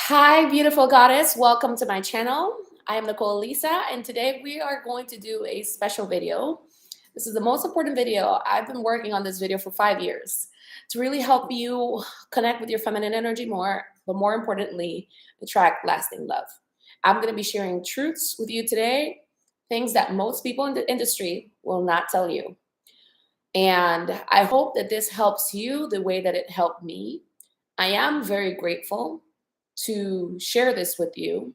Hi, beautiful goddess. Welcome to my channel. I am Nicole Elissa, and today we are going to do a special video. This is the most important video. I've been working on this video for 5 years to really help you connect with your feminine energy more, but more importantly, attract lasting love. I'm going to be sharing truths with you today, things that most people in the industry will not tell you. And I hope that this helps you the way that it helped me. I am very grateful to share this with you.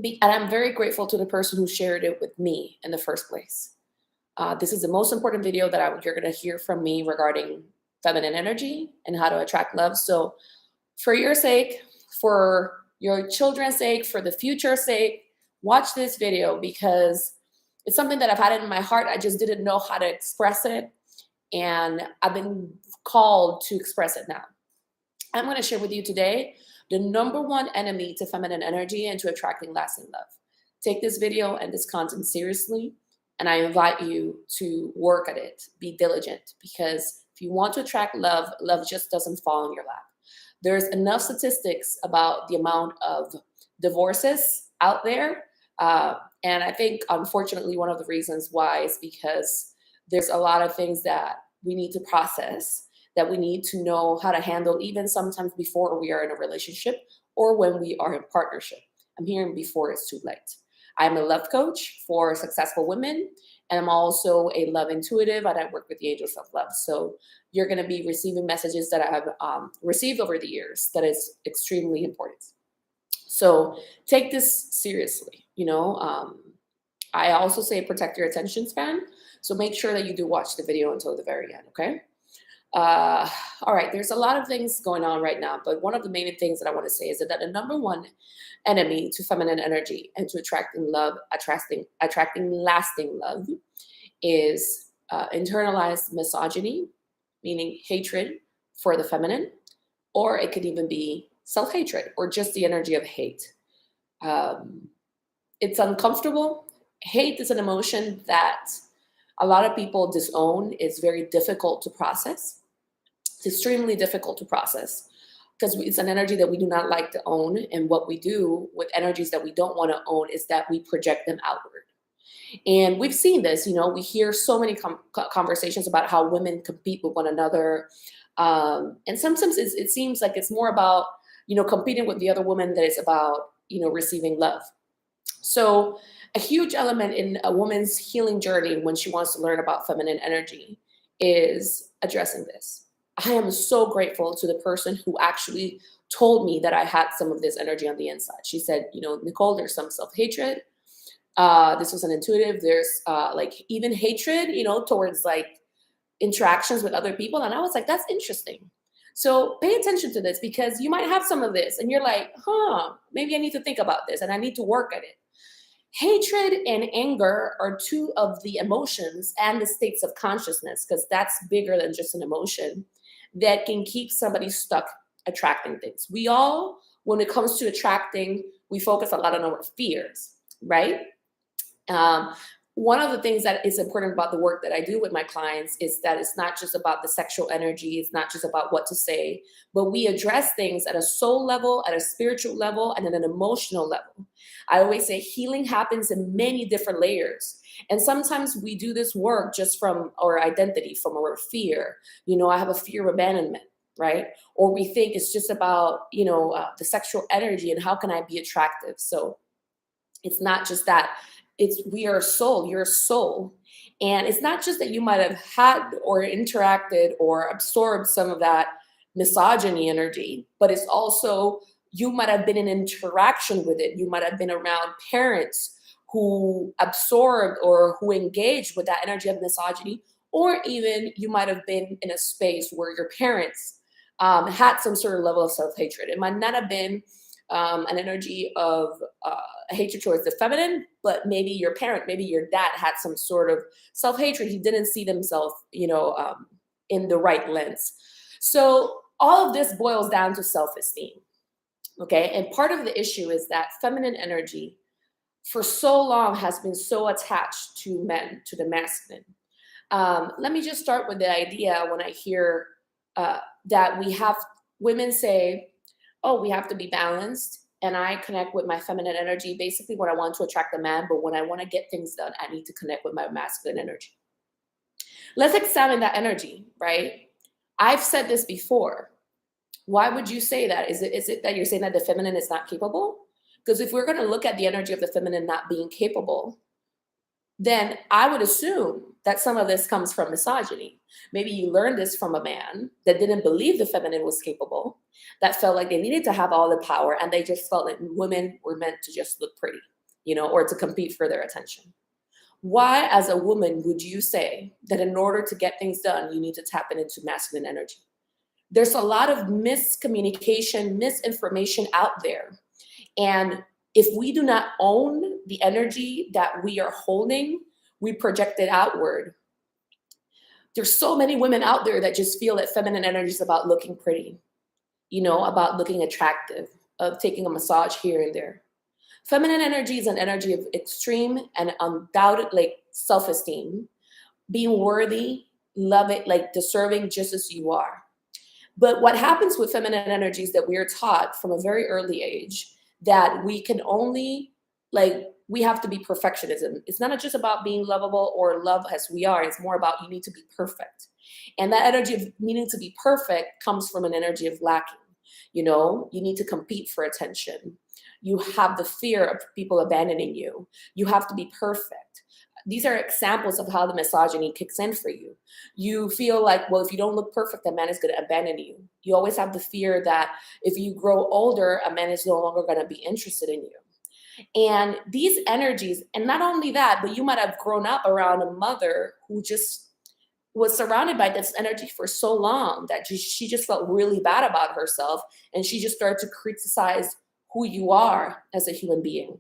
And I'm very grateful to the person who shared it with me in the first place. This is the most important video that you're going to hear from me regarding feminine energy and how to attract love. So for your sake, for your children's sake, for the future's sake, watch this video because it's something that I've had in my heart. I just didn't know how to express it. And I've been called to express it now. I'm going to share with you today the #1 enemy to feminine energy and to attracting lasting love. Take this video and this content seriously, and I invite you to work at it. Be diligent, because if you want to attract love, love just doesn't fall in your lap. There's enough statistics about the amount of divorces out there, and I think, unfortunately, one of the reasons why is because there's a lot of things that we need to process, that we need to know how to handle, even sometimes before we are in a relationship or when we are in partnership. I'm hearing before it's too late. I'm a love coach for successful women, and I'm also a love intuitive, and I work with the angels of love. So you're going to be receiving messages that I have received over the years that is extremely important. So take this seriously. I also say protect your attention span. So make sure that you do watch the video until the very end, okay? All right, there's a lot of things going on right now, but one of the main things that I want to say is that the #1 enemy to feminine energy and to attracting lasting love is internalized misogyny, meaning hatred for the feminine, or it could even be self-hatred or just the energy of hate. It's uncomfortable. Hate is an emotion that a lot of people disown. It's very difficult to process. It's extremely difficult to process because it's an energy that we do not like to own. And what we do with energies that we don't want to own is that we project them outward. And we've seen this, we hear so many conversations about how women compete with one another. And sometimes it seems like it's more about, competing with the other woman than it's about, receiving love. So a huge element in a woman's healing journey when she wants to learn about feminine energy is addressing this. I am so grateful to the person who actually told me that I had some of this energy on the inside. She said, Nicole, there's some self-hatred. This was an intuitive. There's even hatred, towards interactions with other people. And I was like, that's interesting. So pay attention to this because you might have some of this and you're like, maybe I need to think about this and I need to work at it. Hatred and anger are two of the emotions and the states of consciousness, because that's bigger than just an emotion, that can keep somebody stuck attracting things. We all, when it comes to attracting, we focus a lot on our fears, right? One of the things that is important about the work that I do with my clients is that it's not just about the sexual energy. It's not just about what to say, but we address things at a soul level, at a spiritual level, and at an emotional level. I always say healing happens in many different layers. And sometimes we do this work just from our identity, from our fear. I have a fear of abandonment, right? Or we think it's just about, the sexual energy and how can I be attractive? So it's not just that. We are a soul, you're a soul. And it's not just that you might have had or interacted or absorbed some of that misogyny energy, but it's also you might have been in interaction with it. You might have been around parents who absorbed or who engaged with that energy of misogyny, or even you might have been in a space where your parents had some sort of level of self-hatred. It might not have been an energy of hatred towards the feminine, but maybe your parent, maybe your dad had some sort of self-hatred. He didn't see himself, in the right lens. So all of this boils down to self-esteem. Okay. And part of the issue is that feminine energy for so long has been so attached to men, to the masculine. Let me just start with the idea when I hear that we have women say, oh, we have to be balanced. And I connect with my feminine energy basically when I want to attract a man, but when I want to get things done, I need to connect with my masculine energy. Let's examine that energy, right? I've said this before. Why would you say that? Is it that you're saying that the feminine is not capable? Because if we're going to look at the energy of the feminine not being capable, then I would assume that some of this comes from misogyny. Maybe you learned this from a man that didn't believe the feminine was capable, that felt like they needed to have all the power, and they just felt like women were meant to just look pretty, or to compete for their attention. Why, as a woman, would you say that in order to get things done, you need to tap into masculine energy? There's a lot of miscommunication, misinformation out there. And if we do not own the energy that we are holding, we project it outward. There's so many women out there that just feel that feminine energy is about looking pretty, about looking attractive, of taking a massage here and there. Feminine energy is an energy of extreme and undoubted self-esteem, being worthy, love it, like deserving just as you are. But what happens with feminine energy is that we are taught from a very early age that we can only, we have to be perfectionism. It's not just about being lovable or love as we are. It's more about you need to be perfect. And that energy of needing to be perfect comes from an energy of lacking. You need to compete for attention. You have the fear of people abandoning you. You have to be perfect. These are examples of how the misogyny kicks in for you. You feel like, well, if you don't look perfect, a man is going to abandon you. You always have the fear that if you grow older, a man is no longer going to be interested in you. And these energies, and not only that, but you might have grown up around a mother who just was surrounded by this energy for so long that she just felt really bad about herself. And she just started to criticize who you are as a human being.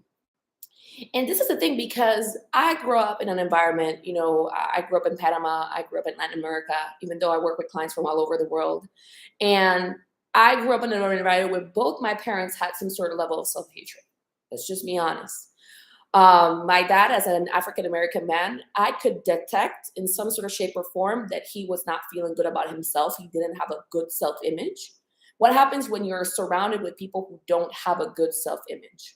And this is the thing, because I grew up in an environment, I grew up in Panama, I grew up in Latin America, even though I work with clients from all over the world. And I grew up in an environment where both my parents had some sort of level of self-hatred. Let's just be honest. My dad, as an African-American man, I could detect in some sort of shape or form that he was not feeling good about himself. He didn't have a good self-image. What happens when you're surrounded with people who don't have a good self-image?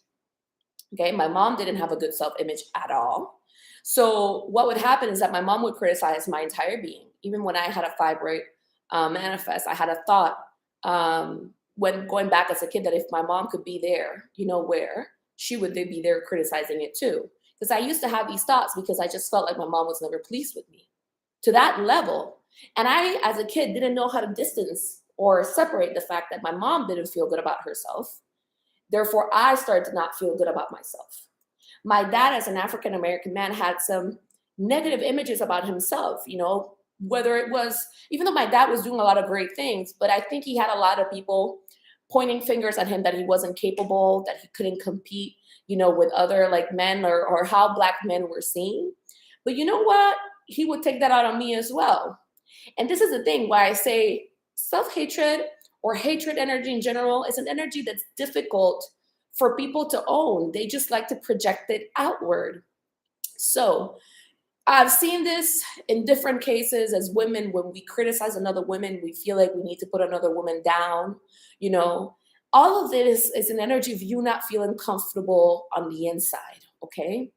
Okay, my mom didn't have a good self-image at all. So what would happen is that my mom would criticize my entire being. Even when I had a fibroid manifest, I had a thought when going back as a kid that if my mom could be there, where, she would be there criticizing it too. Because I used to have these thoughts because I just felt like my mom was never pleased with me to that level. And I, as a kid, didn't know how to distance or separate the fact that my mom didn't feel good about herself. Therefore, I started to not feel good about myself. My dad, as an African-American man, had some negative images about himself, whether it was, even though my dad was doing a lot of great things, but I think he had a lot of people pointing fingers at him that he wasn't capable, that he couldn't compete, with other men or how Black men were seen. But you know what? He would take that out on me as well. And this is the thing why I say self-hatred or hatred energy in general is an energy that's difficult for people to own. They just like to project it outward. So I've seen this in different cases as women. When we criticize another woman, we feel like we need to put another woman down. All of this is an energy of you not feeling comfortable on the inside, okay?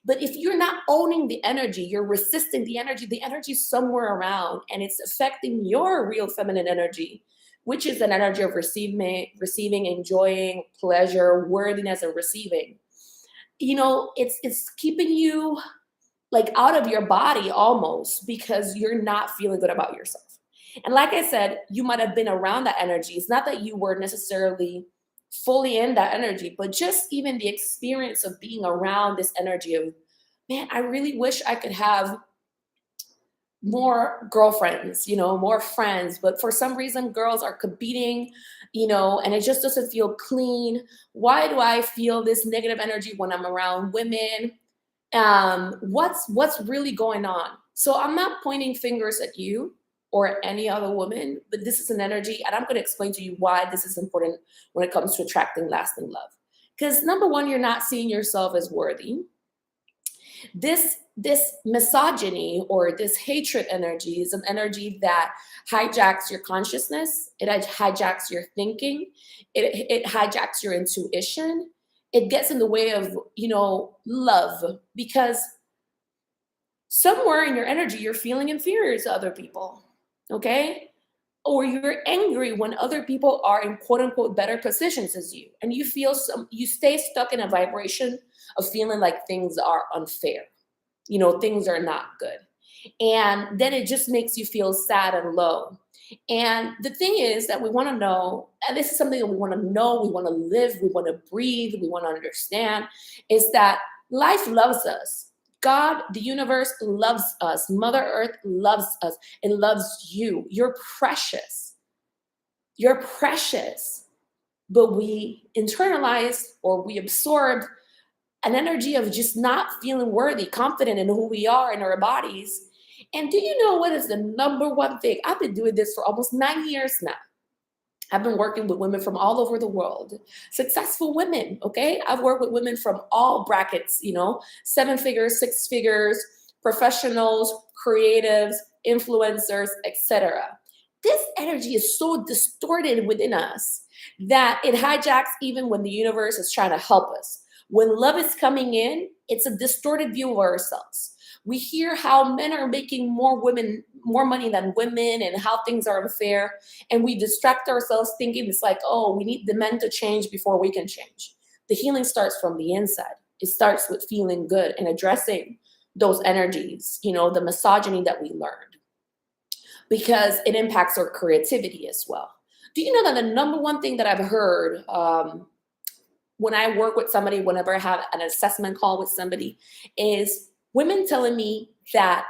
But if you're not owning the energy, you're resisting the energy's somewhere around, and it's affecting your real feminine energy, which is an energy of receiving, enjoying, pleasure, worthiness, and receiving. It's keeping you out of your body almost because you're not feeling good about yourself. And like I said, you might have been around that energy. It's not that you were necessarily fully in that energy, but just even the experience of being around this energy of, man, I really wish I could have more girlfriends, more friends, but for some reason girls are competing, and it just doesn't feel clean. Why do I feel this negative energy when I'm around women? What's really going on? So I'm not pointing fingers at you or any other woman, but this is an energy, and I'm going to explain to you why this is important when it comes to attracting lasting love. Because number one, you're not seeing yourself as worthy. This misogyny or this hatred energy is an energy that hijacks your consciousness. It hijacks your thinking. It hijacks your intuition. It gets in the way of, love, because somewhere in your energy, you're feeling inferior to other people. Okay. Or you're angry when other people are in quote unquote better positions as you. And you stay stuck in a vibration of feeling like things are unfair. Things are not good. And then it just makes you feel sad and low. And the thing is that we want to know, and this is something that we want to know, we want to live, we want to breathe, we want to understand, is that life loves us. God, the universe loves us. Mother Earth loves us. It loves you. You're precious. You're precious. But we internalize or we absorb an energy of just not feeling worthy, confident in who we are in our bodies. And do you know what is the number one thing? I've been doing this for almost 9 years now. I've been working with women from all over the world, successful women, okay? I've worked with women from all brackets, 7 figures, 6 figures, professionals, creatives, influencers, etc. This energy is so distorted within us that it hijacks even when the universe is trying to help us. When love is coming in, it's a distorted view of ourselves. We hear how men are making more money than women and how things are unfair. And we distract ourselves thinking it's like, oh, we need the men to change before we can change. The healing starts from the inside. It starts with feeling good and addressing those energies, the misogyny that we learned, because it impacts our creativity as well. Do you know that the number one thing that I've heard when I work with somebody, whenever I have an assessment call with somebody, is women telling me that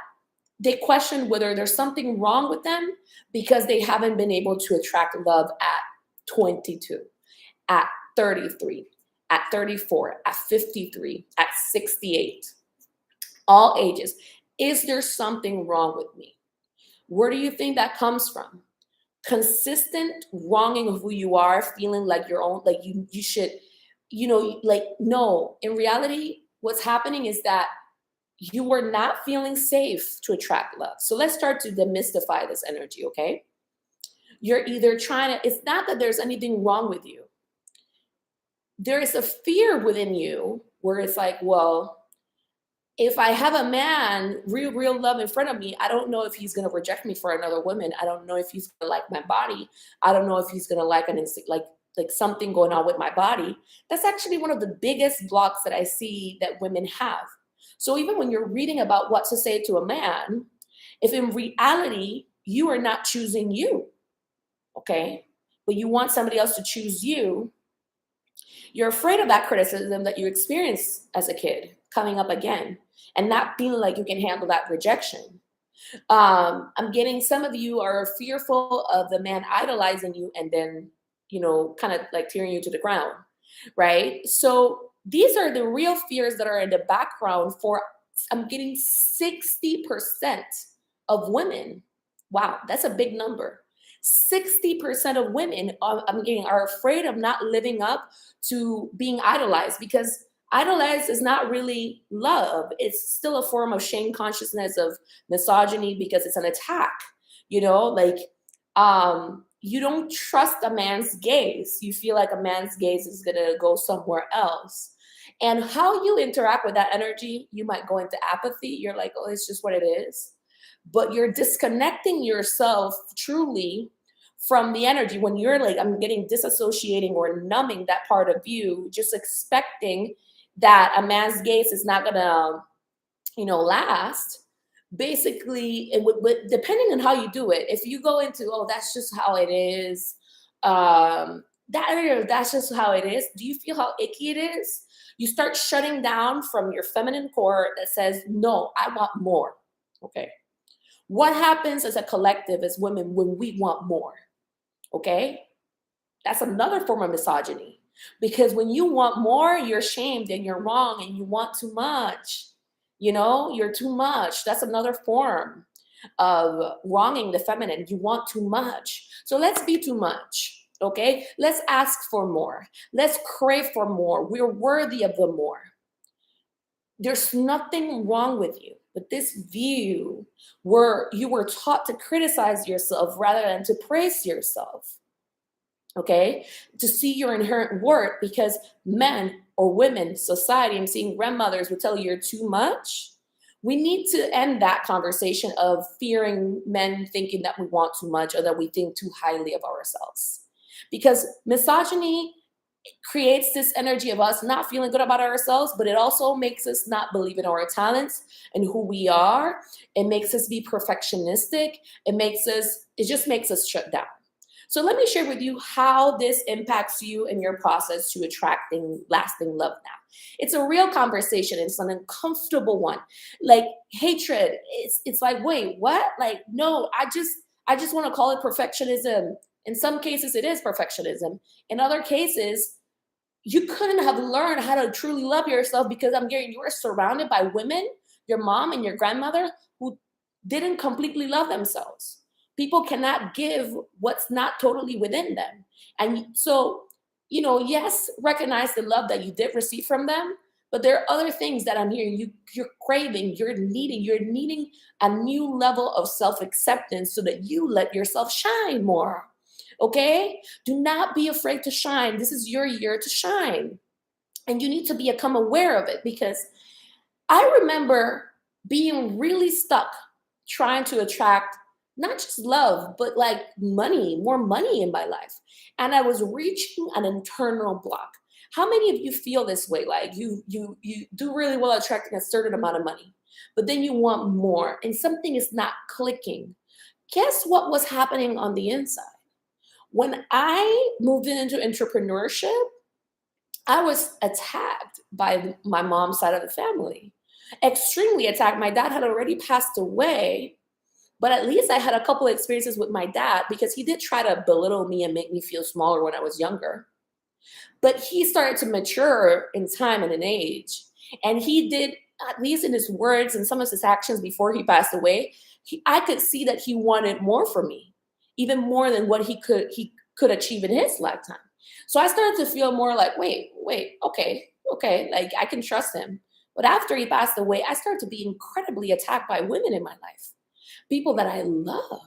they question whether there's something wrong with them because they haven't been able to attract love at 22, at 33, at 34, at 53, at 68, all ages. Is there something wrong with me? Where do you think that comes from? Consistent wronging of who you are, feeling like your own, like you should, no. In reality, what's happening is that you were not feeling safe to attract love. So let's start to demystify this energy, okay? You're either it's not that there's anything wrong with you. There is a fear within you where it's like, well, if I have a man, real love in front of me, I don't know if he's going to reject me for another woman. I don't know if he's going to like my body. I don't know if he's going to like like something going on with my body. That's actually one of the biggest blocks that I see that women have. So even when you're reading about what to say to a man, if in reality, you are not choosing you, okay, but you want somebody else to choose you, you're afraid of that criticism that you experienced as a kid coming up again and not feeling like you can handle that rejection. I'm getting some of you are fearful of the man idolizing you and then, kind of like tearing you to the ground, right? So these are the real fears that are in the background for, I'm getting 60% of women. Wow, that's a big number. 60% of women are afraid of not living up to being idolized, because idolized is not really love. It's still a form of shame consciousness, of misogyny, because it's an attack, you don't trust a man's gaze. You feel like a man's gaze is going to go somewhere else. And how you interact with that energy, you might go into apathy. You're like, oh, it's just what it is. But you're disconnecting yourself truly from the energy when you're like, I'm getting disassociating or numbing that part of you, just expecting that a man's gaze is not going to, last. Basically, depending on how you do it, if you go into, oh, that's just how it is, that's just how it is, do you feel how icky it is? You start shutting down from your feminine core that says, no, I want more, okay? What happens as a collective as women when we want more, okay? That's another form of misogyny, because when you want more, you're shamed and you're wrong and you want too much. You're too much. That's another form of wronging the feminine. You want too much. So let's be too much, okay? Let's ask for more. Let's crave for more. We're worthy of the more. There's nothing wrong with you. But this view where you were taught to criticize yourself rather than to praise yourself, okay? To see your inherent worth, because men or women, society, I'm seeing grandmothers would tell you you're too much. We need to end that conversation of fearing men thinking that we want too much or that we think too highly of ourselves. Because misogyny creates this energy of us not feeling good about ourselves, but it also makes us not believe in our talents and who we are. It makes us be perfectionistic. It just makes us shut down. So let me share with you how this impacts you in your process to attracting lasting love now. It's a real conversation. It's an uncomfortable one. Like hatred, it's like, wait, what? Like, no, I just want to call it perfectionism. In some cases, it is perfectionism. In other cases, you couldn't have learned how to truly love yourself because I'm hearing you are surrounded by women, your mom and your grandmother, who didn't completely love themselves. People cannot give what's not totally within them. And so, yes, recognize the love that you did receive from them, but there are other things that I'm hearing you're craving, you're needing a new level of self-acceptance so that you let yourself shine more. Okay? Do not be afraid to shine. This is your year to shine. And you need to become aware of it, because I remember being really stuck trying to attract not just love, but like money, more money in my life. And I was reaching an internal block. How many of you feel this way? Like you do really well attracting a certain amount of money, but then you want more and something is not clicking. Guess what was happening on the inside? When I moved into entrepreneurship, I was attacked by my mom's side of the family. Extremely attacked. My dad had already passed away, but at least I had a couple of experiences with my dad because he did try to belittle me and make me feel smaller when I was younger. But he started to mature in time and in age. And he did, at least in his words and some of his actions before he passed away, I could see that he wanted more for me, even more than what he could achieve in his lifetime. So I started to feel more like, wait, okay, like I can trust him. But after he passed away, I started to be incredibly attacked by women in my life, people that I love,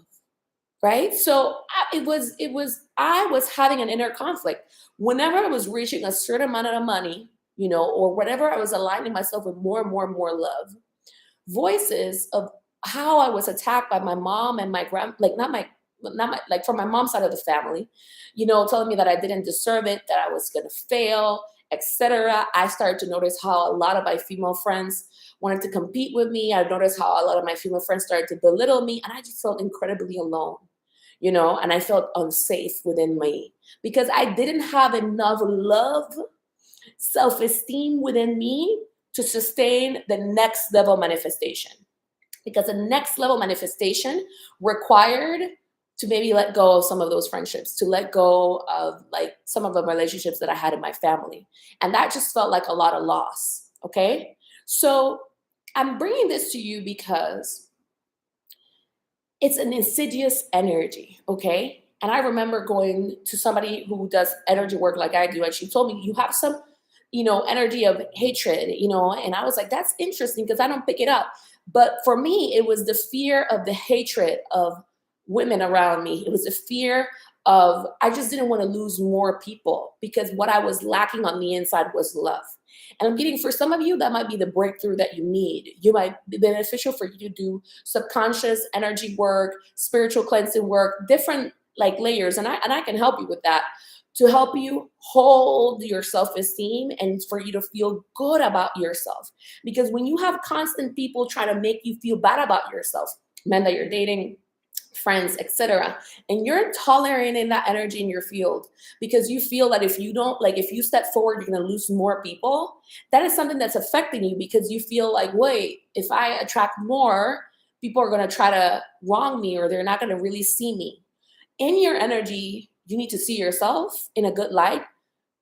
right? So I was having an inner conflict. Whenever I was reaching a certain amount of money, or whatever, I was aligning myself with more and more and more love. Voices of how I was attacked by my mom and my like not my like from my mom's side of the family, telling me that I didn't deserve it, that I was gonna fail, etc. I started to notice how a lot of my female friends wanted to compete with me. I noticed how a lot of my female friends started to belittle me, and I just felt incredibly alone, and I felt unsafe within me because I didn't have enough love, self esteem within me to sustain the next level manifestation. Because the next level manifestation required to maybe let go of some of those friendships, to let go of like some of the relationships that I had in my family. And that just felt like a lot of loss. Okay. So I'm bringing this to you because it's an insidious energy. Okay. And I remember going to somebody who does energy work like I do, and she told me, you have some, energy of hatred, and I was like, that's interesting because I don't pick it up. But for me, it was the fear of the hatred of women around me. It was the fear of, I just didn't want to lose more people because what I was lacking on the inside was love. And I'm getting, for some of you, that might be the breakthrough that you need. You might be beneficial for you to do subconscious energy work, spiritual cleansing work, different like layers. And I can help you with that, to help you hold your self-esteem and for you to feel good about yourself. Because when you have constant people trying to make you feel bad about yourself, men that you're dating, friends, etc., and you're tolerating that energy in your field because you feel that if you don't, like if you step forward, you're going to lose more people, that is something that's affecting you because you feel like, wait, if I attract more, people are going to try to wrong me or they're not going to really see me. In your energy, you need to see yourself in a good light.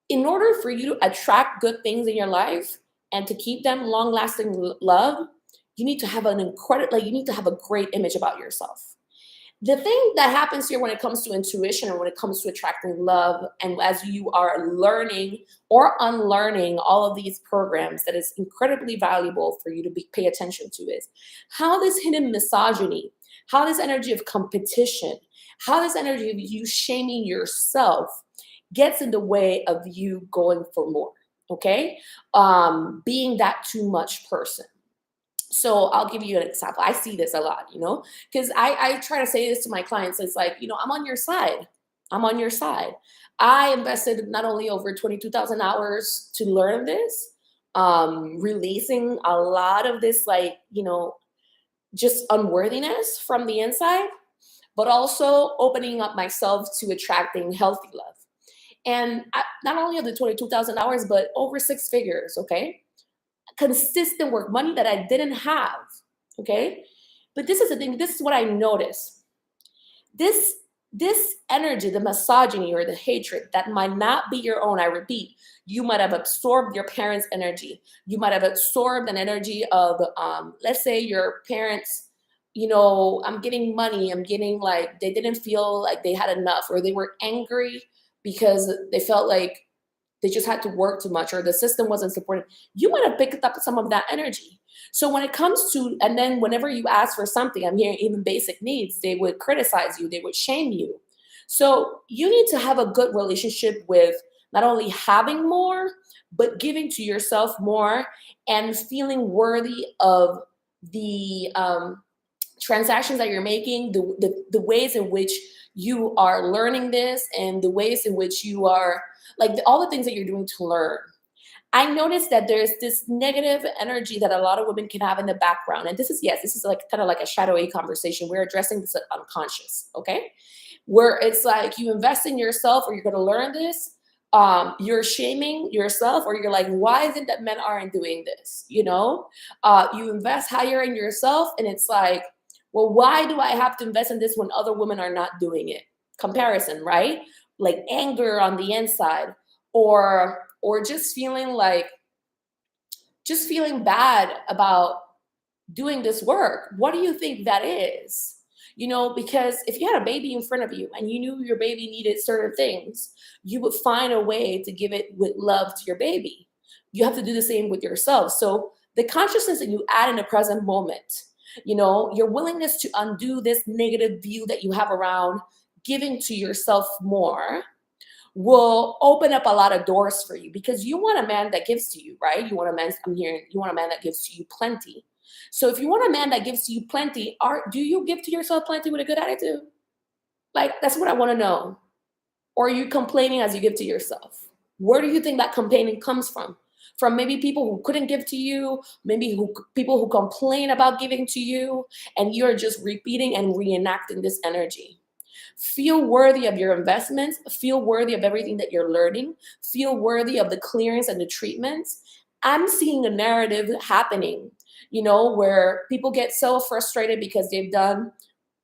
In order for you to attract good things in your life and to keep them long-lasting love, you need to have an incredible, like you need to have a great image about yourself. The thing that happens here when it comes to intuition and when it comes to attracting love, and as you are learning or unlearning all of these programs, that is incredibly valuable for you to pay attention to, is how this hidden misogyny, how this energy of competition, how this energy of you shaming yourself gets in the way of you going for more. Okay, being that too much person. So I'll give you an example. I see this a lot, because I try to say this to my clients. It's like, I'm on your side. I'm on your side. I invested not only over 22,000 hours to learn this, releasing a lot of this, like, just unworthiness from the inside, but also opening up myself to attracting healthy love. And not only of the 22,000 hours, but over six figures, okay? Consistent work, money that I didn't have, okay? But this is the thing, this is what I notice. This energy, the misogyny or the hatred that might not be your own, I repeat, you might have absorbed your parents' energy. You might have absorbed an energy of, let's say your parents, I'm getting money, I'm getting, like, they didn't feel like they had enough, or they were angry because they felt like they just had to work too much, or the system wasn't supportive. You might have picked up some of that energy. So when it comes to, and then whenever you ask for something, I'm hearing even basic needs, they would criticize you, they would shame you. So you need to have a good relationship with not only having more, but giving to yourself more and feeling worthy of the transactions that you're making, the ways in which you are learning this, and the ways in which you are, like, all the things that you're doing to learn. I noticed that there's this negative energy that a lot of women can have in the background. And this is like kind of like a shadowy conversation. We're addressing this unconscious, okay? Where it's like you invest in yourself, or you're going to learn this. You're shaming yourself, or you're like, why is it that men aren't doing this? You invest higher in yourself, and it's like, well, why do I have to invest in this when other women are not doing it? Comparison, right? Like anger on the inside, or just feeling bad about doing this work. What do you think that is? Because if you had a baby in front of you and you knew your baby needed certain things, you would find a way to give it with love to your baby. You have to do the same with yourself. So the consciousness that you add in the present moment, your willingness to undo this negative view that you have around giving to yourself more, will open up a lot of doors for you, because you want a man that gives to you, right? You want a man, you want a man that gives to you plenty. So if you want a man that gives to you plenty, do you give to yourself plenty with a good attitude? Like, that's what I want to know. Or are you complaining as you give to yourself? Where do you think that complaining comes from? From maybe people who couldn't give to you, maybe people who complain about giving to you, and you're just repeating and reenacting this energy. Feel worthy of your investments. Feel worthy of everything that you're learning. Feel worthy of the clearance and the treatments. I'm seeing a narrative happening, where people get so frustrated because they've done,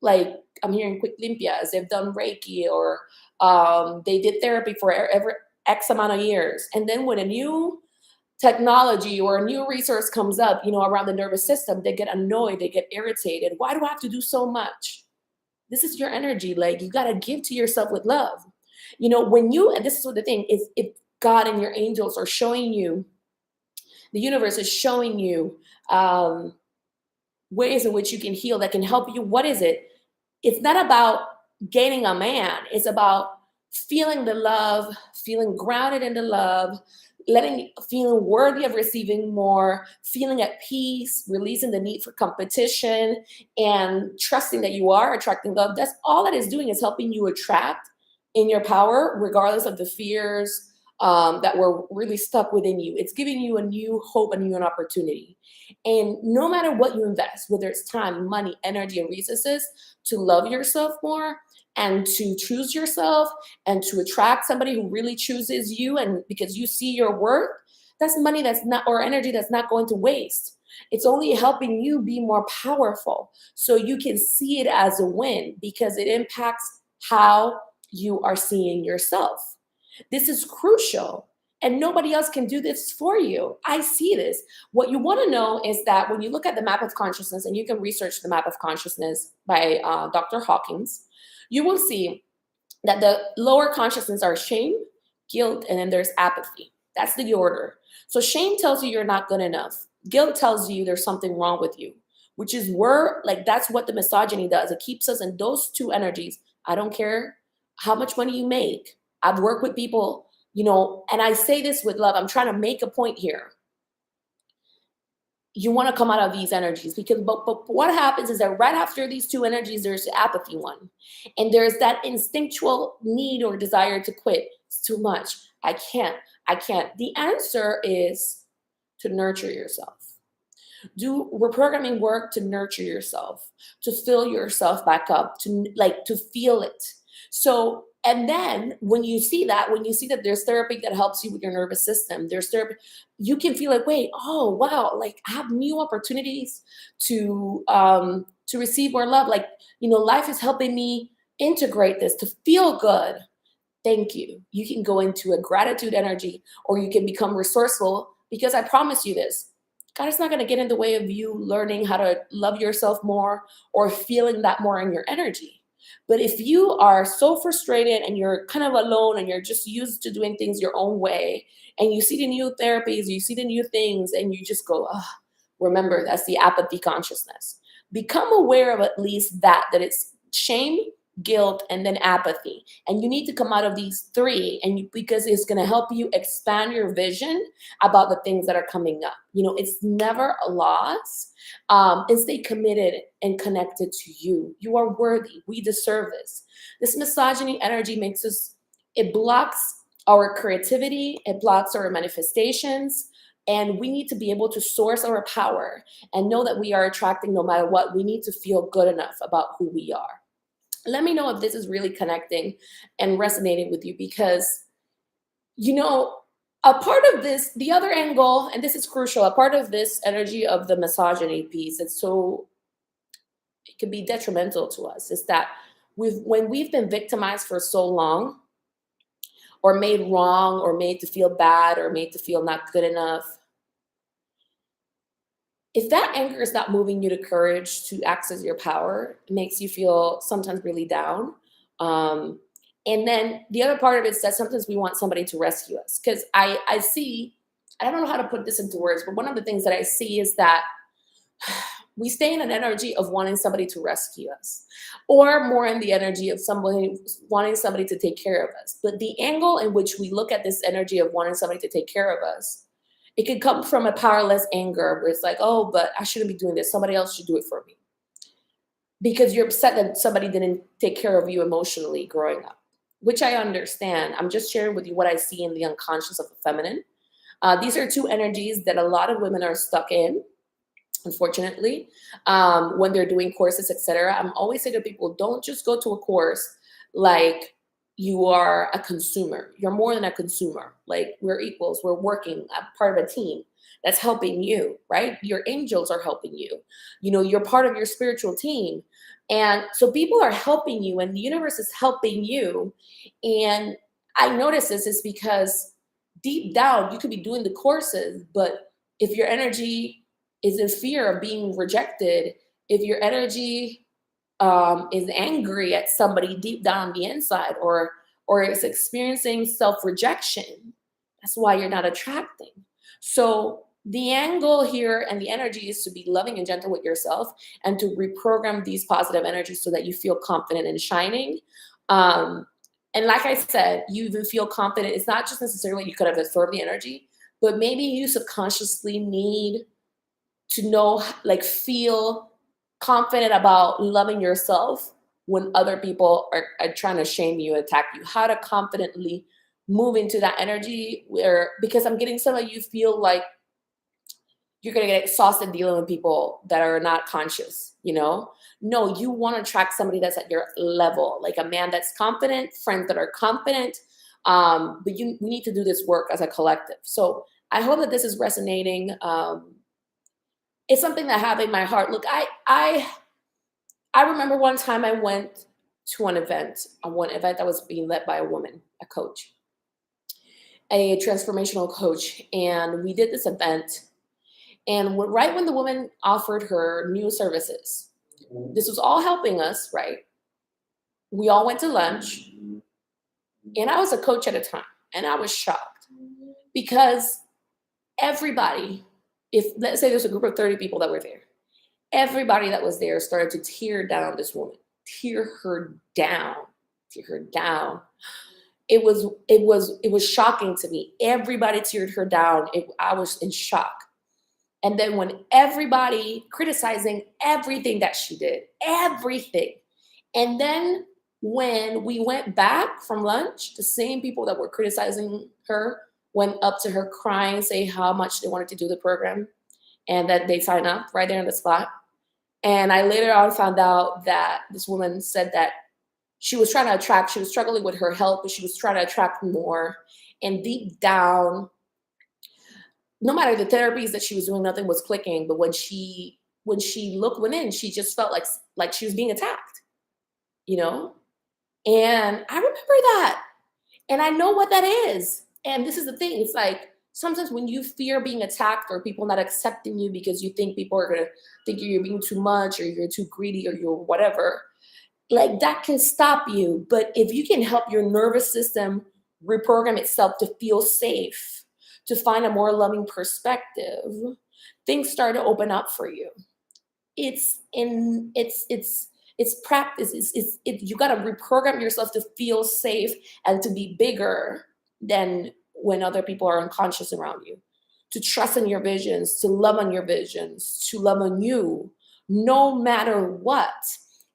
like, I'm hearing quick limpias, they've done Reiki, or they did therapy for every X amount of years. And then when a new technology or a new resource comes up, around the nervous system, they get annoyed, they get irritated. Why do I have to do so much? This is your energy. Like, you got to give to yourself with love. And this is what the thing is, if God and your angels are showing you, the universe is showing you ways in which you can heal, that can help you. What is it? It's not about gaining a man. It's about feeling the love, feeling grounded in the love, feeling worthy of receiving more, feeling at peace, releasing the need for competition, and trusting that you are attracting love. That's all that is doing, is helping you attract in your power, regardless of the fears that were really stuck within you. It's giving you a new hope, a new opportunity. And no matter what you invest, whether it's time, money, energy, and resources, to love yourself more, and to choose yourself, and to attract somebody who really chooses you, and because you see your worth, that's money that's not, or energy that's not going to waste. It's only helping you be more powerful, so you can see it as a win, because it impacts how you are seeing yourself. This is crucial. And nobody else can do this for you. I see this. What you want to know is that when you look at the map of consciousness, and you can research the map of consciousness by Dr. Hawkins, you will see that the lower consciousness are shame, guilt, and then there's apathy. That's the order. So shame tells you you're not good enough. Guilt tells you there's something wrong with you, which is where, like, that's what the misogyny does. It keeps us in those two energies. I don't care how much money you make. I've worked with people, and I say this with love. I'm trying to make a point here. You want to come out of these energies because, but what happens is that right after these two energies, there's the apathy one. And there's that instinctual need or desire to quit. It's too much. I can't. The answer is to nurture yourself. Do reprogramming work to nurture yourself, to fill yourself back up, to feel it. So, and then when you see that there's therapy that helps you with your nervous system, there's therapy, you can feel like, wait, oh wow, like I have new opportunities to receive more love. Like, life is helping me integrate this to feel good. Thank you. You can go into a gratitude energy, or you can become resourceful, because I promise you this. God is not going to get in the way of you learning how to love yourself more or feeling that more in your energy. But if you are so frustrated and you're kind of alone and you're just used to doing things your own way, and you see the new therapies, you see the new things, and you just go, oh, remember, that's the apathy consciousness. Become aware of at least that it's shame, guilt, and then apathy. And you need to come out of these three, because it's going to help you expand your vision about the things that are coming up. It's never a loss. And stay committed and connected to you. You are worthy. We deserve this. This misogyny energy it blocks our creativity. It blocks our manifestations. And we need to be able to source our power and know that we are attracting no matter what. We need to feel good enough about who we are. Let me know if this is really connecting and resonating with you, because, a part of this, the other angle, and this is crucial, a part of this energy of the misogyny piece, it can be detrimental to us, is that when we've been victimized for so long, or made wrong, or made to feel bad, or made to feel not good enough, if that anger is not moving you to courage to access your power, it makes you feel sometimes really down. And then the other part of it is that sometimes we want somebody to rescue us. Because I don't know how to put this into words, but one of the things that I see is that we stay in an energy of wanting somebody to rescue us, or more in the energy of somebody wanting somebody to take care of us. But the angle in which we look at this energy of wanting somebody to take care of us, it can come from a powerless anger where it's like, oh, but I shouldn't be doing this. Somebody else should do it for me. Because you're upset that somebody didn't take care of you emotionally growing up, which I understand. I'm just sharing with you what I see in the unconscious of the feminine. These are two energies that a lot of women are stuck in, unfortunately, when they're doing courses, etc. I'm always saying to people, don't just go to a course like you are a consumer. You're more than a consumer. Like, we're equals. We're working, part of a team that's helping you, right? Your angels are helping you. You're part of your spiritual team. And so people are helping you, and the universe is helping you. And I notice this is because deep down, you could be doing the courses, but if your energy is in fear of being rejected, if your energy is angry at somebody deep down on the inside, or is experiencing self-rejection, that's why you're not attracting. So the angle here and the energy is to be loving and gentle with yourself, and to reprogram these positive energies so that you feel confident and shining. And like I said, you even feel confident. It's not just necessarily you could have absorbed the energy, but maybe you subconsciously need to know, like, feel confident about loving yourself when other people are trying to shame you, attack you. How to confidently move into that energy, because I'm getting some of you feel like you're going to get exhausted dealing with people that are not conscious, No, you want to attract somebody that's at your level, like a man that's confident, friends that are confident. But we need to do this work as a collective. So I hope that this is resonating. It's something that I have in my heart. Look, I remember one time I went to one event that was being led by a woman, a coach. a transformational coach, and we did this event. And right when the woman offered her new services, this was all helping us, right? We all went to lunch, and I was a coach at a time, and I was shocked because everybody, if let's say there's a group of 30 people that were there, everybody that was there started to tear down this woman, tear her down, tear her down. It was shocking to me. Everybody teared her down. I was in shock. And then when everybody criticizing everything that she did, everything. And then when we went back from lunch, the same people that were criticizing her went up to her crying, say how much they wanted to do the program and that they signed up right there on the spot. And I later on found out that this woman said that she was trying to attract, she was struggling with her health, but she was trying to attract more. And deep down, no matter the therapies that she was doing, nothing was clicking. But when she looked within, she just felt like she was being attacked, you know? And I remember that. And I know what that is. And this is the thing. It's like sometimes when you fear being attacked or people not accepting you because you think people are going to think you're being too much or you're too greedy or you're whatever, like that can stop you. But if you can help your nervous system reprogram itself to feel safe, to find a more loving perspective, things start to open up for you. It's practice. You got to reprogram yourself to feel safe and to be bigger than when other people are unconscious around you, to trust in your visions, to love on your visions, to love on you, no matter what.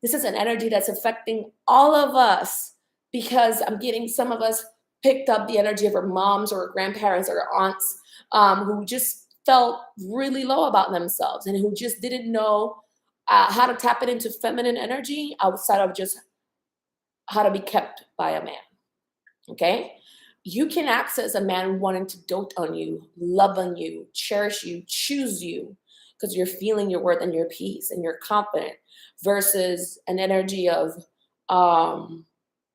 This is an energy that's affecting all of us because I'm getting some of us picked up the energy of our moms or our grandparents or our aunts who just felt really low about themselves and who just didn't know how to tap it into feminine energy outside of just how to be kept by a man. Okay? You can access a man wanting to dote on you, love on you, cherish you, choose you, because you're feeling your worth and your peace and you're confident versus an energy of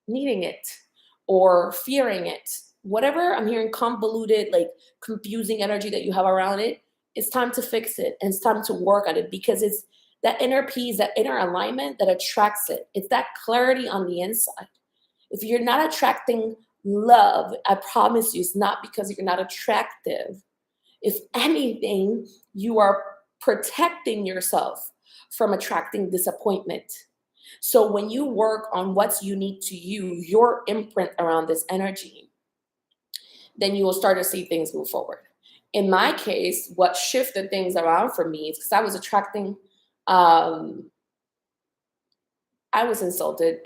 needing it or fearing it. Whatever I'm hearing convoluted, like confusing energy that you have around it, it's time to fix it and it's time to work on it because it's that inner peace, that inner alignment that attracts it. It's that clarity on the inside. If you're not attracting love, I promise you, it's not because you're not attractive. If anything, you are protecting yourself from attracting disappointment. So when you work on what's unique to you, your imprint around this energy, then you will start to see things move forward. In my case, what shifted things around for me is because I was attracting, I was insulted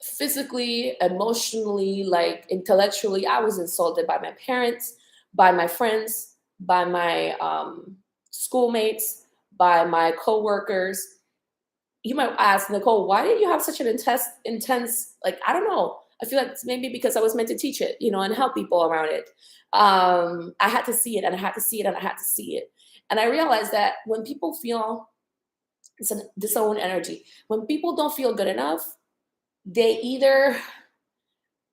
physically, emotionally, like intellectually. I was insulted by my parents, by my friends, by my schoolmates, by my coworkers. You might ask, Nicole, why did you have such an intense, like, I don't know. I feel like it's maybe because I was meant to teach it, and help people around it. I had to see it and I had to see it and I had to see it. And I realized that when people feel it's a disowned energy, when people don't feel good enough, they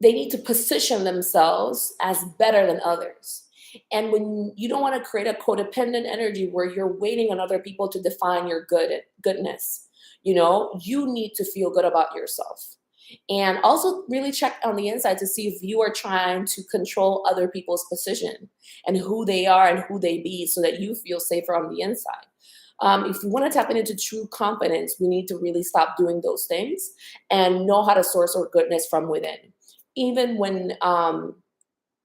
need to position themselves as better than others. And when you don't want to create a codependent energy where you're waiting on other people to define your goodness, you need to feel good about yourself. And also really check on the inside to see if you are trying to control other people's position and who they are and who they be so that you feel safer on the inside. If you want to tap into true confidence, we need to really stop doing those things and know how to source our goodness from within. Even when,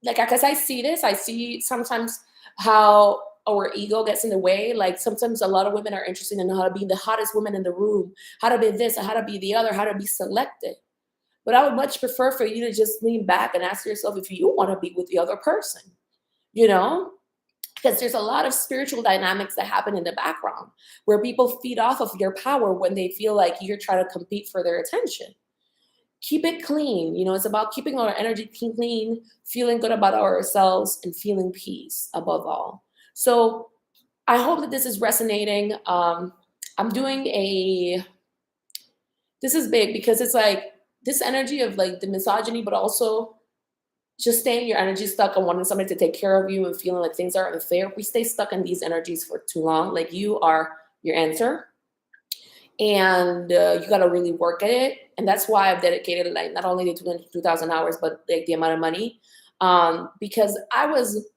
because I see sometimes how our ego gets in the way. Like sometimes a lot of women are interested in how to be the hottest woman in the room, how to be this, how to be the other, how to be selected. But I would much prefer for you to just lean back and ask yourself if you want to be with the other person, because there's a lot of spiritual dynamics that happen in the background where people feed off of your power when they feel like you're trying to compete for their attention. Keep it clean. It's about keeping our energy clean, feeling good about ourselves, and feeling peace above all. So I hope that this is resonating. I'm doing this is big because it's like this energy of like the misogyny, but also just stay in your energy stuck and wanting somebody to take care of you and feeling like things are unfair. We stay stuck in these energies for too long. Like you are your answer, and you got to really work at it. And that's why I've dedicated like not only the 2,000 hours, but like the amount of money, because I was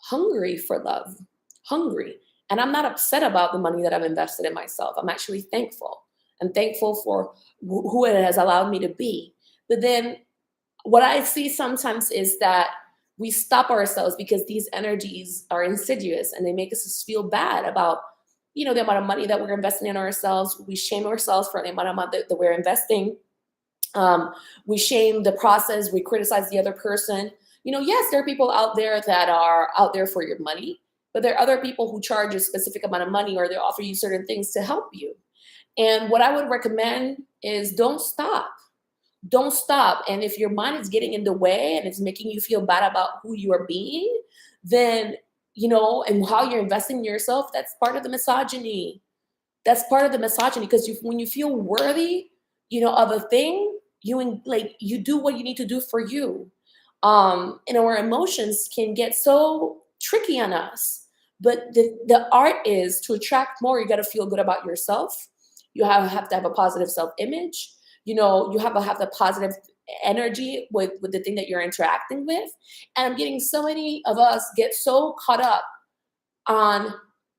hungry for love, hungry. And I'm not upset about the money that I've invested in myself. I'm actually thankful. I'm thankful for who it has allowed me to be. But then what I see sometimes is that we stop ourselves because these energies are insidious and they make us feel bad about, the amount of money that we're investing in ourselves. We shame ourselves for the amount of money that we're investing. We shame the process. We criticize the other person. Yes, there are people out there that are out there for your money, but there are other people who charge a specific amount of money or they offer you certain things to help you. And what I would recommend is don't stop. Don't stop. And if your mind is getting in the way and it's making you feel bad about who you are being, then, and how you're investing in yourself, that's part of the misogyny. That's part of the misogyny because when you feel worthy, of a thing, you do what you need to do for you. And our emotions can get so tricky on us. But the art is to attract more. You got to feel good about yourself. You have to have a positive self-image. You have to have the positive energy with the thing that you're interacting with. And I'm getting so many of us get so caught up on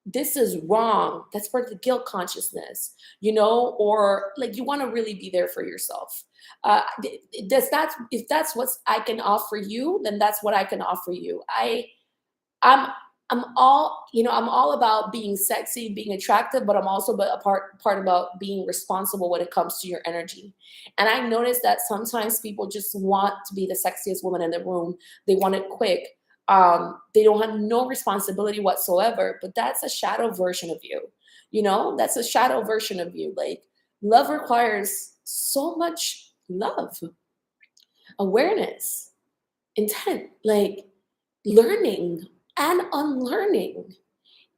this is wrong. That's part of the guilt consciousness, or like you want to really be there for yourself. If that's what I can offer you, then that's what I can offer you. I'm I'm all about being sexy, being attractive, but I'm also a part about being responsible when it comes to your energy. And I noticed that sometimes people just want to be the sexiest woman in the room. They want it quick. They don't have no responsibility whatsoever, but that's a shadow version of you. That's a shadow version of you. Like love requires so much love, awareness, intent, like learning and unlearning.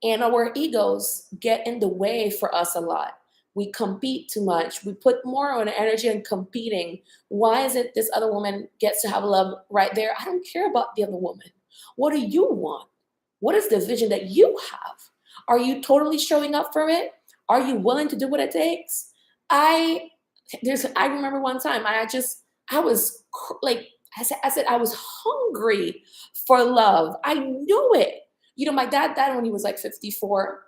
And our egos get in the way for us a lot. We compete too much. We put more on energy on competing. Why is it this other woman gets to have love right there? I don't care about the other woman. What do you want? What is the vision that you have? Are you totally showing up for it? Are you willing to do what it takes? I remember one time I was like I said I was hungry for love. I knew it. My dad died when he was like 54.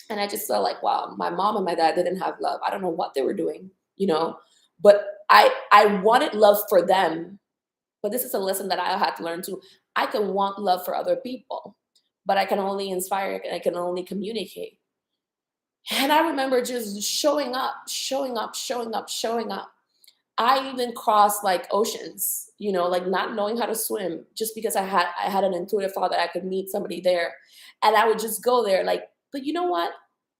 And I just felt like, wow, my mom and my dad didn't have love. I don't know what they were doing, but I wanted love for them. But this is a lesson that I had to learn too. I can want love for other people, but I can only inspire and I can only communicate. And I remember just showing up, showing up, showing up, showing up. I even crossed like oceans, like not knowing how to swim, just because I had an intuitive thought that I could meet somebody there, and I would just go there. Like, but you know what?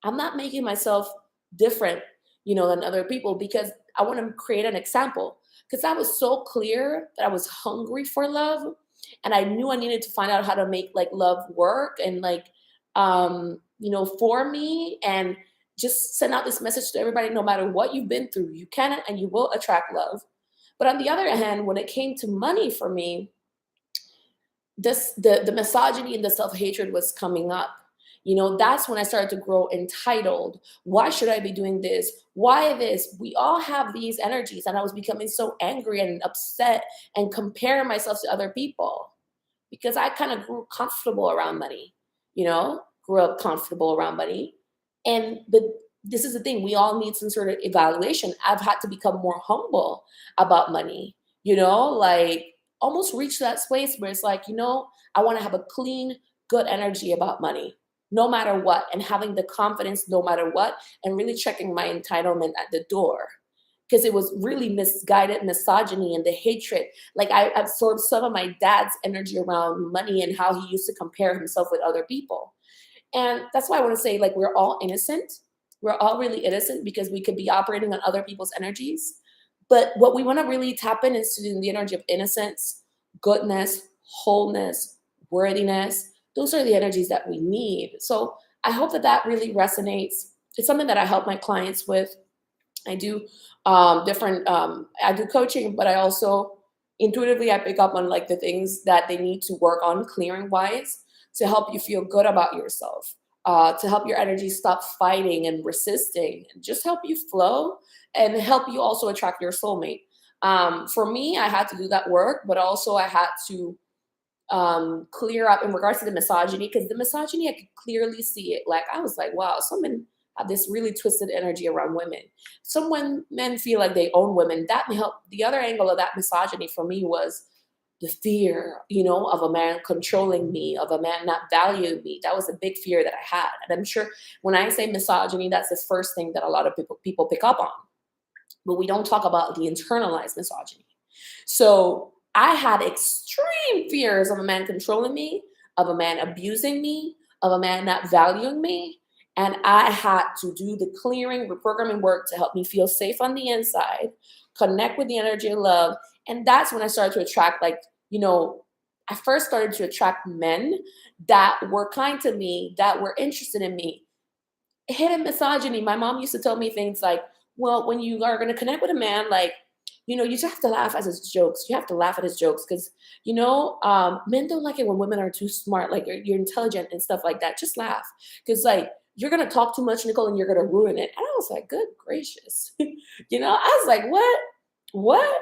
I'm not making myself different, than other people because I want to create an example. Because I was so clear that I was hungry for love, and I knew I needed to find out how to make like love work and like, for me and just send out this message to everybody no matter what you've been through, you can and you will attract love. But on the other hand, when it came to money for me, the misogyny and the self-hatred was coming up. That's when I started to grow entitled. Why should I be doing this? Why this? We all have these energies, and I was becoming so angry and upset and comparing myself to other people because I kind of grew comfortable around money, grew up comfortable around money. But this is the thing, we all need some sort of evaluation. I've had to become more humble about money, like almost reach that space where it's like, I want to have a clean, good energy about money, no matter what, and having the confidence no matter what, and really checking my entitlement at the door. Because it was really misguided misogyny and the hatred. Like I absorbed some of my dad's energy around money and how he used to compare himself with other people. And that's why I want to say, like, we're all innocent. We're all really innocent because we could be operating on other people's energies. But what we want to really tap in is to the energy of innocence, goodness, wholeness, worthiness. Those are the energies that we need. So I hope that really resonates. It's something that I help my clients with. I do I do coaching, but I also Intuitively, I pick up on like the things that they need to work on clearing wise to help you feel good about yourself, to help your energy stop fighting and resisting, and just help you flow and help you also attract your soulmate. For me, I had to do that work, but also I had to clear up in regards to the misogyny, because the misogyny, I could clearly see it. Like, I was like, wow, some men have this really twisted energy around women. Some men feel like they own women. That may help. The other angle of that misogyny for me was the fear, of a man controlling me, of a man not valuing me. That was a big fear that I had. And I'm sure when I say misogyny, that's the first thing that a lot of people pick up on. But we don't talk about the internalized misogyny. So I had extreme fears of a man controlling me, of a man abusing me, of a man not valuing me. And I had to do the clearing, reprogramming work to help me feel safe on the inside, connect with the energy of love. And that's when I started to attract, I first started to attract men that were kind to me, that were interested in me. Hidden misogyny. My mom used to tell me things like, well, when you are going to connect with a man, you just have to laugh at his jokes. You have to laugh at his jokes because, men don't like it when women are too smart, like you're intelligent and stuff like that. Just laugh because, you're going to talk too much, Nicole, and you're going to ruin it. And I was like, good gracious. I was like, what? What?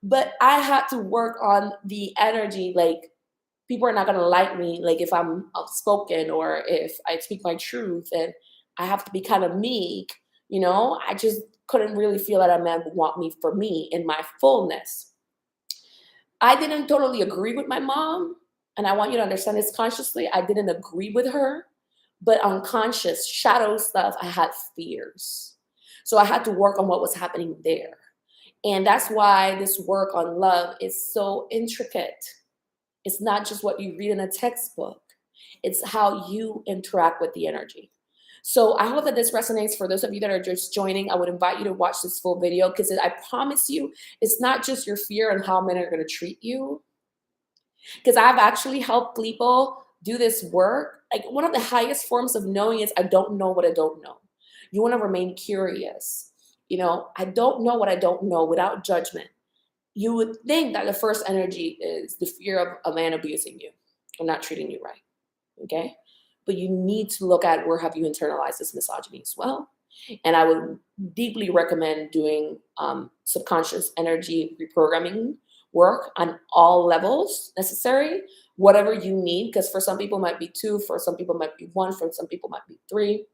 But I had to work on the energy. Like, people are not going to like me, like if I'm outspoken or if I speak my truth, and I have to be kind of meek. I just couldn't really feel that a man would want me for me in my fullness. I didn't totally agree with my mom, and I want you to understand this consciously. I didn't agree with her, but unconscious, shadow stuff, I had fears. So I had to work on what was happening there. And that's why this work on love is so intricate. It's not just what you read in a textbook. It's how you interact with the energy. So I hope that this resonates for those of you that are just joining. I would invite you to watch this full video because I promise you, it's not just your fear and how men are going to treat you. Because I've actually helped people do this work. Like, one of the highest forms of knowing is I don't know what I don't know. You want to remain curious. I don't know what I don't know without judgment. You would think that the first energy is the fear of a man abusing you or not treating you right. Okay? But you need to look at where have you internalized this misogyny as well. And I would deeply recommend doing subconscious energy reprogramming work on all levels necessary, whatever you need, because for some people it might be 2, for some people it might be 1, for some people it might be 3.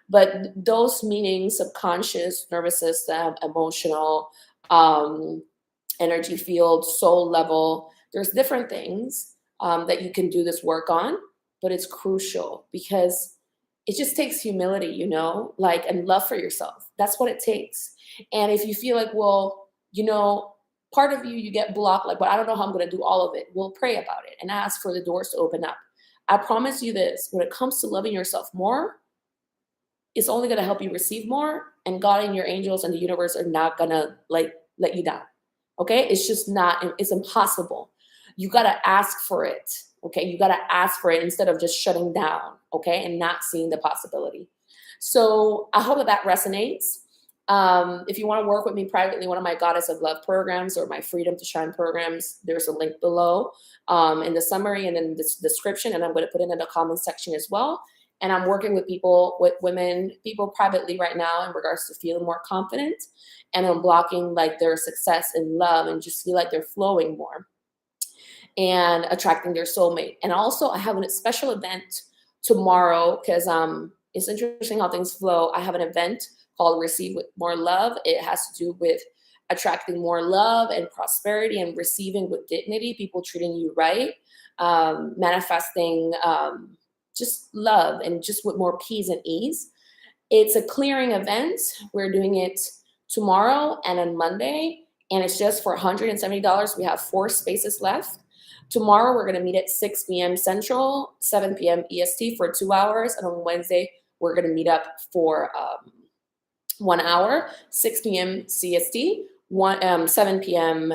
But those meaning subconscious, nervous system, emotional, energy field, soul level, there's different things that you can do this work on, but it's crucial because it just takes humility, and love for yourself. That's what it takes. And if you feel like, well, part of you get blocked, like, but I don't know how I'm going to do all of it. We'll pray about it and ask for the doors to open up. I promise you this, when it comes to loving yourself more, it's only going to help you receive more, and God and your angels and the universe are not going to let you down. Okay. It's just not, it's impossible. You got to ask for it. Okay. You got to ask for it instead of just shutting down. Okay. And not seeing the possibility. So I hope that resonates. If you want to work with me privately, one of my Goddess of Love programs or my Freedom to Shine programs, there's a link below in the summary and in the description. And I'm going to put it in the comment section as well. And I'm working with people privately right now in regards to feeling more confident and unblocking their success in love and just feel like they're flowing more and attracting their soulmate. And also I have a special event tomorrow because it's interesting how things flow. I have an event called Receive with More Love. It has to do with attracting more love and prosperity and receiving with dignity, people treating you right, manifesting just love and just with more peace and ease. It's a clearing event. We're doing it tomorrow and on Monday, and it's just for $170. We have 4 spaces left. Tomorrow, we're going to meet at 6 p.m. Central, 7 p.m. EST for 2 hours. And on Wednesday, we're going to meet up for 1 hour, 6 p.m. CST, 7 p.m.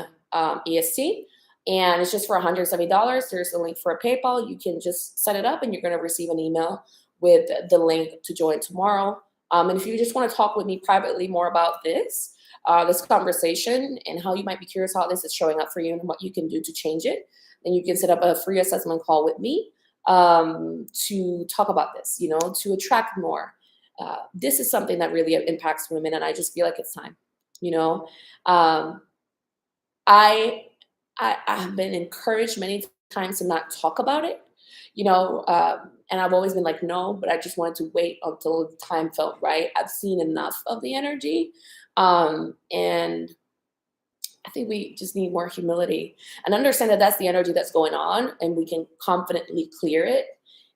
EST. And it's just for $170. There's a link for a PayPal. You can just set it up and you're going to receive an email with the link to join tomorrow. And if you just want to talk with me privately more about this, this conversation and how you might be curious how this is showing up for you and what you can do to change it, then you can set up a free assessment call with me to talk about this, to attract more. This is something that really impacts women, and I just feel like it's time. You know, um, I, I have been encouraged many times to not talk about it, and I've always been like, no, but I just wanted to wait until the time felt right. I've seen enough of the energy, and I think we just need more humility and understand that that's the energy that's going on, and we can confidently clear it.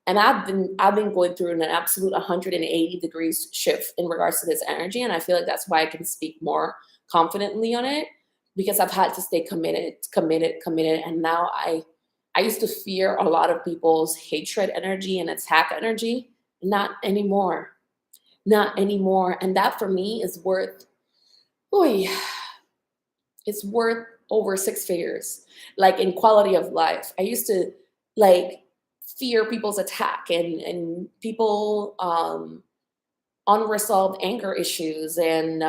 And I've been going through an absolute 180 degrees shift in regards to this energy, and I feel like that's why I can speak more confidently on it, because I've had to stay committed, committed, committed, and now I used to fear a lot of people's hatred energy and attack energy. Not anymore. Not anymore. And that for me is worth, oy, it's worth over six figures, like in quality of life. I used to like fear people's attack and people unresolved anger issues and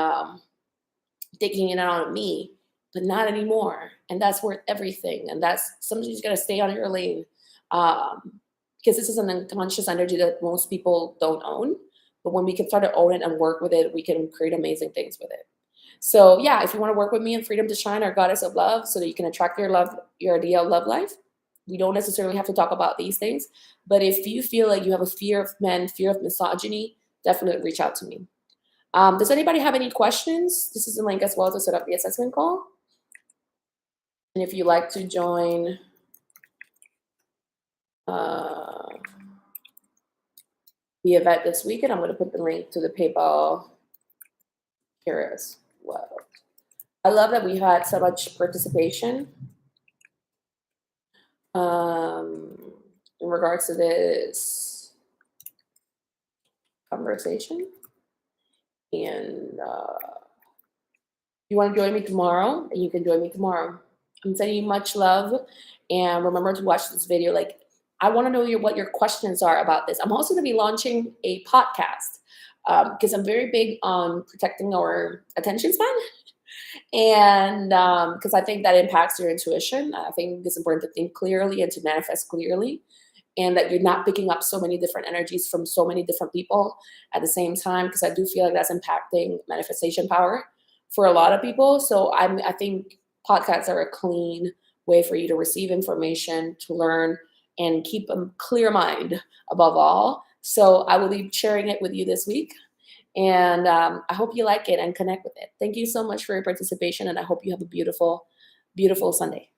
taking it out on me, but not anymore. And that's worth everything. And that's something you gotta stay on your lane. Because this is an unconscious energy that most people don't own. But when we can start to own it and work with it, we can create amazing things with it. So yeah, if you want to work with me in Freedom to Shine or Goddess of Love so that you can attract your love, your ideal love life, we don't necessarily have to talk about these things. But if you feel like you have a fear of men, fear of misogyny, definitely reach out to me. Does anybody have any questions? This is the link as well to set up the assessment call. And if you'd like to join the event this weekend, I'm going to put the link to the PayPal here as well. I love that we had so much participation in regards to this conversation. And if you want to join me tomorrow, you can join me tomorrow. I'm sending you much love. And remember to watch this video. Like, I want to know what your questions are about this. I'm also going to be launching a podcast because I'm very big on protecting our attention span. And because I think that impacts your intuition. I think it's important to think clearly and to manifest clearly, and that you're not picking up so many different energies from so many different people at the same time, because I do feel like that's impacting manifestation power for a lot of people. So I think podcasts are a clean way for you to receive information, to learn, and keep a clear mind above all. So I will be sharing it with you this week. And I hope you like it and connect with it. Thank you so much for your participation, and I hope you have a beautiful, beautiful Sunday.